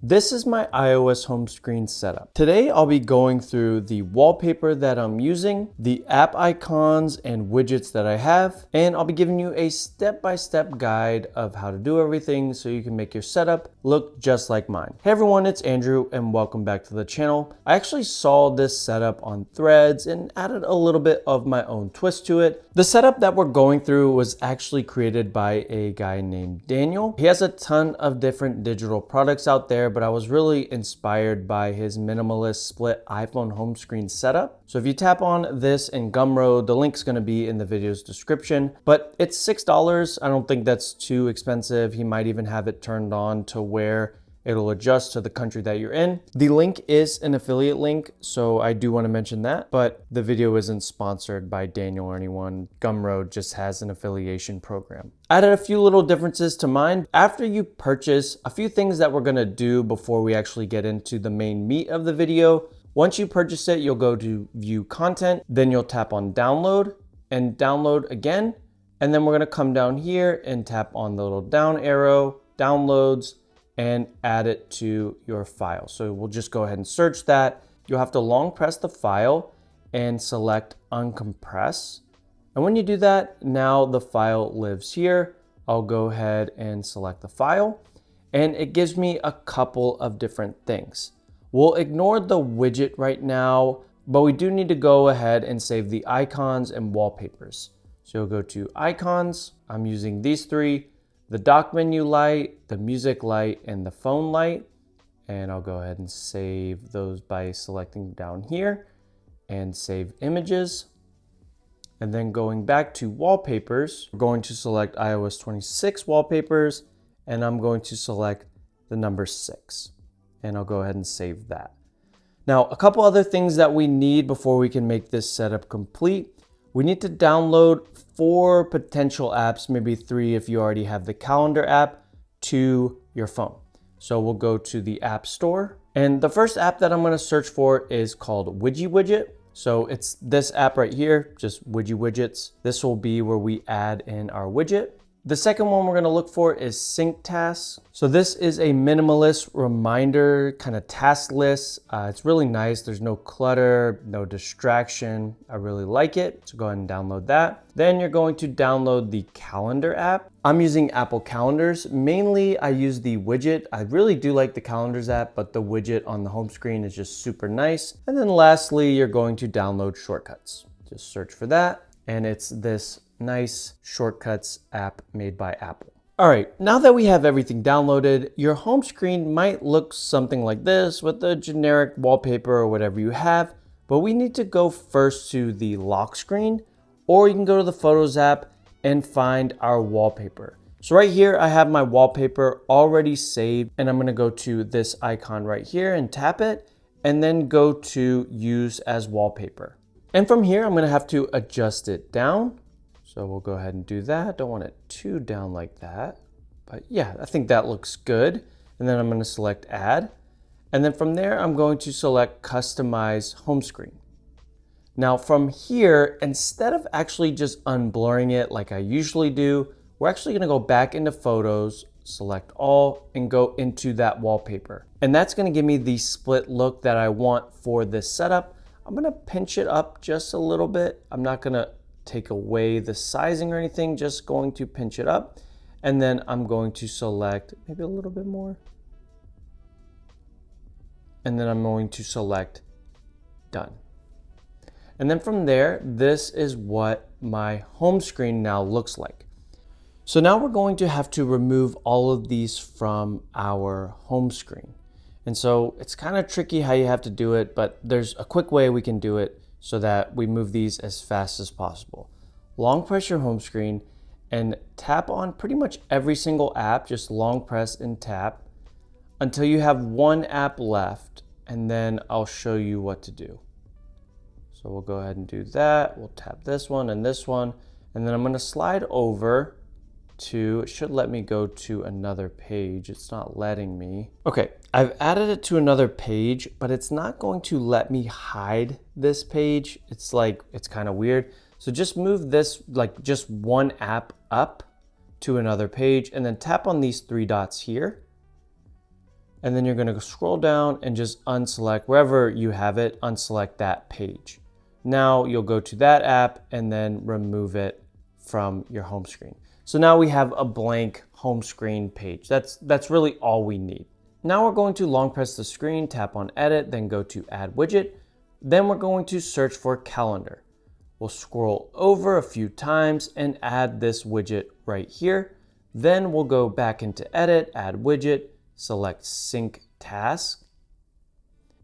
This is my iOS home screen setup. Today I'll be going through the wallpaper that I'm using, the app icons and widgets that I have, and I'll be giving you a step-by-step guide of how to do everything so you can make your setup look just like mine. Hey everyone, it's Andrew and welcome back to the channel. I actually saw this setup on Threads and added a little bit of my own twist to it. The setup that we're going through was actually created by a guy named Daniyal. He has a ton of different digital products out there, but I was really inspired by his minimalist split iPhone home screen setup. So if you tap on this in Gumroad, the link's gonna be in the video's description, but it's $6. I don't think that's too expensive. He might even have it turned on to where it'll adjust to the country that you're in. The link is an affiliate link, so I do want to mention that, but the video isn't sponsored by Daniyal or anyone. Gumroad just has an affiliation program. I added a few little differences to mine. After you purchase, a few things that we're gonna do before we actually get into the main meat of the video. Once you purchase it, you'll go to view content, then you'll tap on download and download again. And then we're gonna come down here and tap on the little down arrow, downloads, and add it to your file. So we'll just go ahead and search that. You'll have to long press the file and select uncompress. And when you do that, now the file lives here. I'll go ahead and select the file and it gives me a couple of different things. We'll ignore the widget right now, but we do need to go ahead and save the icons and wallpapers. So you'll go to icons. I'm using these three: the dock menu light, the music light, and the phone light. And I'll go ahead and save those by selecting down here and save images. And then going back to wallpapers, we're going to select iOS 26 wallpapers, and I'm going to select the number 6. And I'll go ahead and save that. Now, a couple other things that we need before we can make this setup complete. We need to download 4 potential apps, maybe 3 if you already have the calendar app, to your phone. So we'll go to the App Store. And the first app that I'm gonna search for is called Widget. So it's this app right here, just Widgets. This will be where we add in our widget. The second one we're gonna look for is Sync Tasks. So this is a minimalist reminder kind of task list. It's really nice. There's no clutter, no distraction. I really like it. So go ahead and download that. Then you're going to download the calendar app. I'm using Apple Calendars. Mainly I use the widget. I really do like the calendars app, but the widget on the home screen is just super nice. And then lastly, you're going to download shortcuts. Just search for that. And it's this nice shortcuts app made by Apple. All right, now that we have everything downloaded, your home screen might look something like this with the generic wallpaper or whatever you have, but we need to go first to the lock screen, or you can go to the Photos app and find our wallpaper. So right here, I have my wallpaper already saved, and I'm gonna go to this icon right here and tap it, and then go to Use as Wallpaper. And from here, I'm gonna have to adjust it down. So we'll go ahead and do that. Don't want it too down like that, but yeah, I think that looks good. And then I'm gonna select Add. And then from there, I'm going to select Customize Home Screen. Now from here, instead of actually just unblurring it like I usually do, we're actually gonna go back into Photos, select All, and go into that wallpaper. And that's gonna give me the split look that I want for this setup. I'm gonna pinch it up just a little bit. I'm not gonna take away the sizing or anything, just going to pinch it up. And then I'm going to select maybe a little bit more. And then I'm going to select Done. And then from there, this is what my home screen now looks like. So now we're going to have to remove all of these from our home screen. And so it's kind of tricky how you have to do it, but there's a quick way we can do it so that we move these as fast as possible. Long press your home screen and tap on pretty much every single app. Just long press and tap until you have one app left, and then I'll show you what to do. So we'll go ahead and do that. We'll tap this one, and then I'm gonna slide over to, it should let me go to another page. It's not letting me. Okay, I've added it to another page, but it's not going to let me hide this page. It's kind of weird. So just move this, like just one app up to another page, and then tap on these 3 dots here. and then you're going to scroll down and just unselect wherever you have it, unselect that page. Now you'll go to that app and then remove it from your home screen. So now we have a blank home screen page. That's really all we need. Now we're going to long press the screen, tap on edit, then go to add widget. Then we're going to search for calendar. We'll scroll over a few times and add this widget right here. Then we'll go back into edit, add widget, select sync task,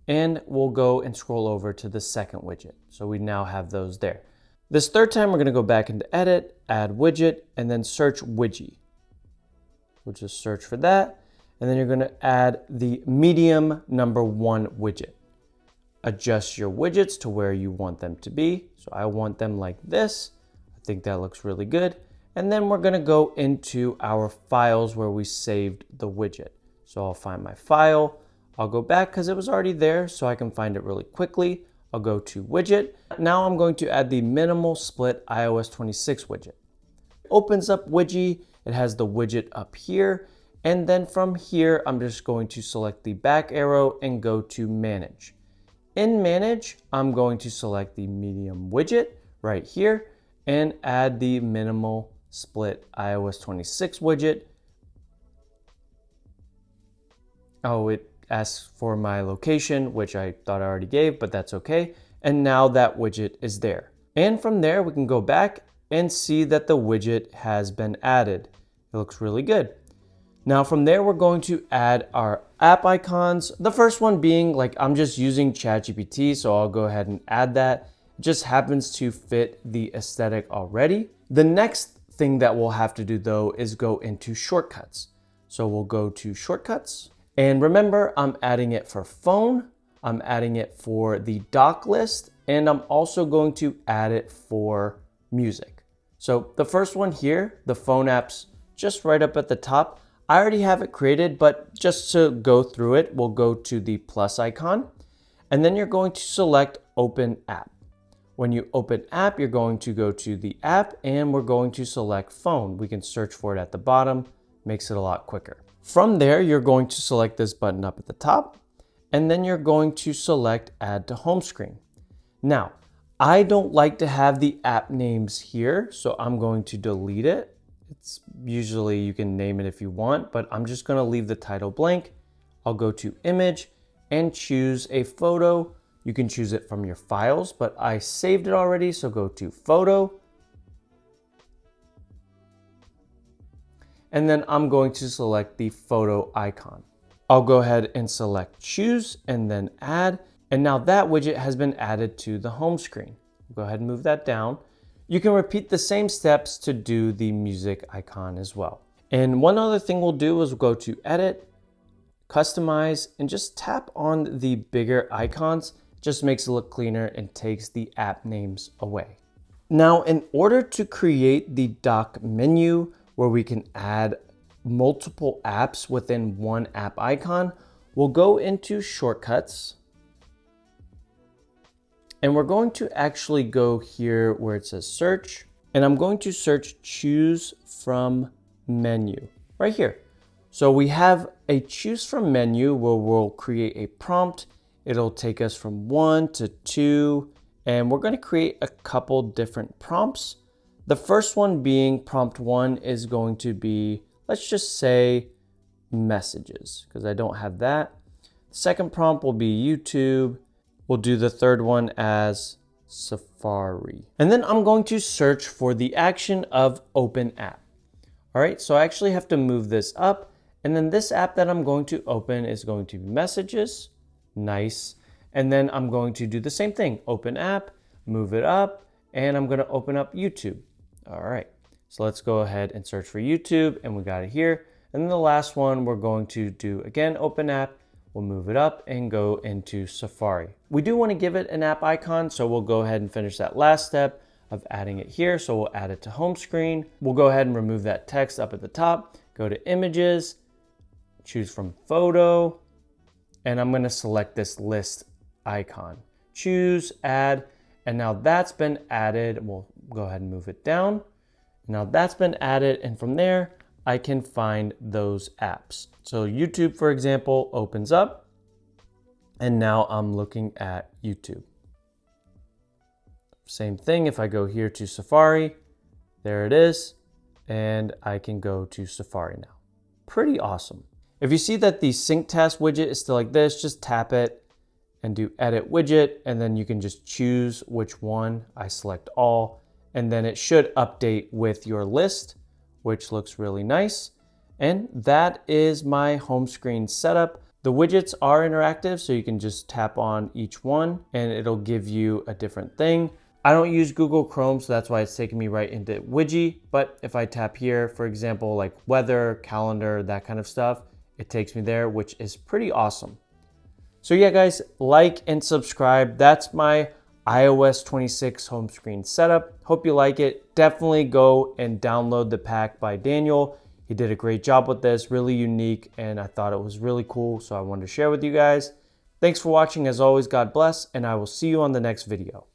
and we'll go and scroll over to the second widget. So we now have those there. This third time, we're going to go back into edit, add widget, and then search widget. We'll just search for that. And then you're going to add the medium number 1 widget. Adjust your widgets to where you want them to be. So I want them like this. I think that looks really good. And then we're going to go into our files where we saved the widget. So I'll find my file. I'll go back because it was already there, so I can find it really quickly. I'll go to widget. Now I'm going to add the minimal split iOS 26 widget. Opens up widget. It has the widget up here. And then from here, I'm just going to select the back arrow and go to manage. In manage, I'm going to select the medium widget right here and add the minimal split iOS 26 widget. Oh, it asks for my location, which I thought I already gave, but that's okay. And now that widget is there. And from there, we can go back and see that the widget has been added. It looks really good. Now from there, we're going to add our app icons. The first one being like, I'm just using ChatGPT, so I'll go ahead and add that. It just happens to fit the aesthetic already. The next thing that we'll have to do though is go into shortcuts. So we'll go to shortcuts. And remember, I'm adding it for phone, I'm adding it for the dock list, and I'm also going to add it for music. So the first one here, the phone app's just right up at the top. I already have it created, but just to go through it, we'll go to the plus icon, and then you're going to select Open App. When you open app, you're going to go to the app, and we're going to select phone. We can search for it at the bottom, makes it a lot quicker. From there, you're going to select this button up at the top, and then you're going to select Add to Home Screen. Now, I don't like to have the app names here, so I'm going to delete it. It's usually you can name it if you want, but I'm just going to leave the title blank. I'll go to image and choose a photo. You can choose it from your files, but I saved it already, so go to photo. And then I'm going to select the photo icon. I'll go ahead and select choose and then add. And now that widget has been added to the home screen. Go ahead and move that down. You can repeat the same steps to do the music icon as well. And one other thing we'll do is go to edit, customize, and just tap on the bigger icons. Just makes it look cleaner and takes the app names away. Now, in order to create the dock menu where we can add multiple apps within one app icon, we'll go into shortcuts. And we're going to actually go here where it says search, and I'm going to search choose from menu right here. So we have a choose from menu where we'll create a prompt. It'll take us from 1 to 2, and we're going to create a couple different prompts. The first one being prompt 1 is going to be, let's just say messages, because I don't have that. The second prompt will be YouTube. We'll do the third one as Safari. And then I'm going to search for the action of open app. All right, so I actually have to move this up. And then this app that I'm going to open is going to be messages. Nice. And then I'm going to do the same thing. Open app, move it up, and I'm going to open up YouTube. All right, so let's go ahead and search for YouTube, and we got it here. And then the last one, we're going to do again, open app. We'll move it up and go into Safari. We do want to give it an app icon, so we'll go ahead and finish that last step of adding it here. So we'll add it to home screen. We'll go ahead and remove that text up at the top, go to images, choose from photo, and I'm going to select this list icon. Choose, add, and now that's been added. We'll go ahead and move it down. Now that's been added, and from there, I can find those apps. So YouTube, for example, opens up, and now I'm looking at YouTube. Same thing, if I go here to Safari, there it is, and I can go to Safari now. Pretty awesome. If you see that the sync task widget is still like this, just tap it and do edit widget, and then you can just choose which one. I select all, and then it should update with your list, which looks really nice. And that is my home screen setup. The widgets are interactive, so you can just tap on each one and it'll give you a different thing. I don't use Google Chrome, so that's why it's taking me right into Widgie. But if I tap here, for example, like weather, calendar, that kind of stuff, it takes me there, which is pretty awesome. So yeah, guys, like and subscribe. That's my iOS 26 home screen setup. Hope you like it. Definitely go and download the pack by Daniyal. He did a great job with this, really unique, and I thought it was really cool, so I wanted to share with you guys. Thanks for watching. As always, God bless, and I will see you on the next video.